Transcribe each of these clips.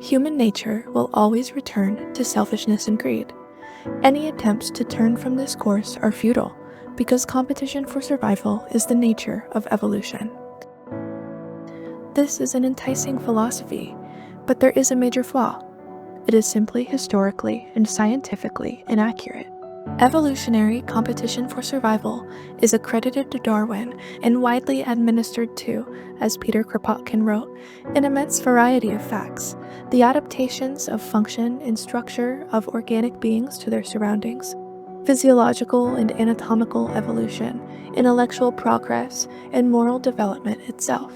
Human nature will always return to selfishness and greed. Any attempts to turn from this course are futile, because competition for survival is the nature of evolution. This is an enticing philosophy, but there is a major flaw. It is simply historically and scientifically inaccurate. Evolutionary competition for survival is accredited to Darwin and widely administered to, as Peter Kropotkin wrote, an immense variety of facts, the adaptations of function and structure of organic beings to their surroundings, physiological and anatomical evolution, intellectual progress, and moral development itself.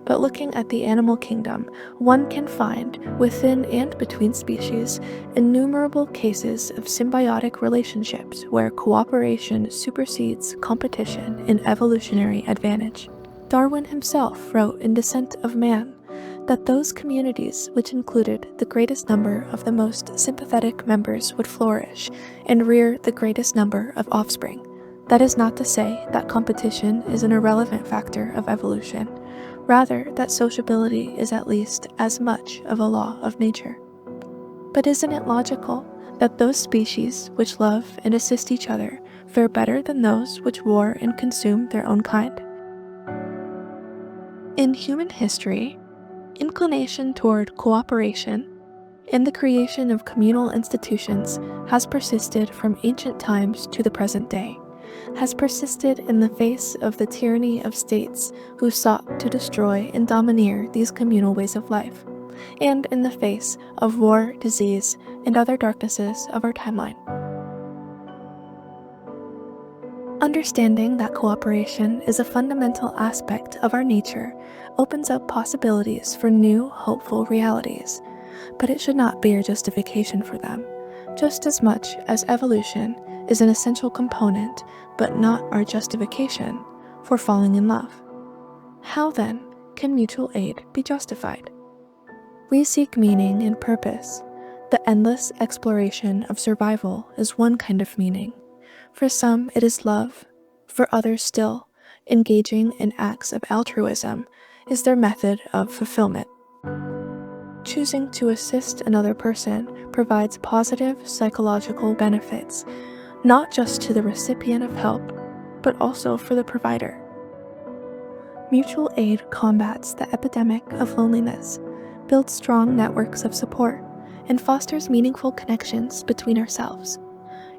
But looking at the animal kingdom, one can find, within and between species, innumerable cases of symbiotic relationships where cooperation supersedes competition in evolutionary advantage. Darwin himself wrote in Descent of Man that those communities which included the greatest number of the most sympathetic members would flourish and rear the greatest number of offspring. That is not to say that competition is an irrelevant factor of evolution. Rather, that sociability is at least as much of a law of nature. But isn't it logical that those species which love and assist each other fare better than those which war and consume their own kind? In human history, inclination toward cooperation and the creation of communal institutions has persisted from ancient times to the present day, has persisted in the face of the tyranny of states who sought to destroy and domineer these communal ways of life, and in the face of war, disease, and other darknesses of our timeline. Understanding that cooperation is a fundamental aspect of our nature opens up possibilities for new, hopeful realities, but it should not be our justification for them, just as much as evolution is an essential component, but not our justification for falling in love. How then can mutual aid be justified? We seek meaning and purpose. The endless exploration of survival is one kind of meaning. For some it is love. For others still, engaging in acts of altruism is their method of fulfillment. Choosing to assist another person provides positive psychological benefits, not just to the recipient of help, but also for the provider. Mutual aid combats the epidemic of loneliness, builds strong networks of support, and fosters meaningful connections between ourselves.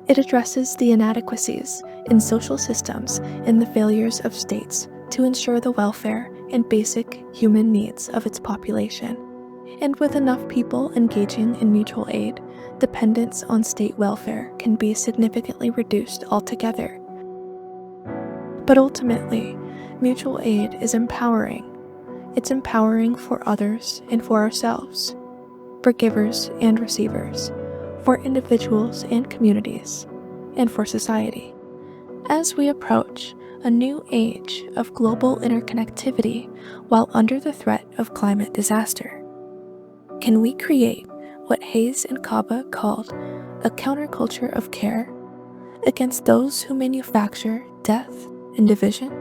It addresses the inadequacies in social systems and the failures of states to ensure the welfare and basic human needs of its population. And with enough people engaging in mutual aid, dependence on state welfare can be significantly reduced altogether. But ultimately, mutual aid is empowering. It's empowering for others and for ourselves, for givers and receivers, for individuals and communities, and for society. As we approach a new age of global interconnectivity while under the threat of climate disaster, can we create what Hayes and Kaba called a counterculture of care against those who manufacture death and division?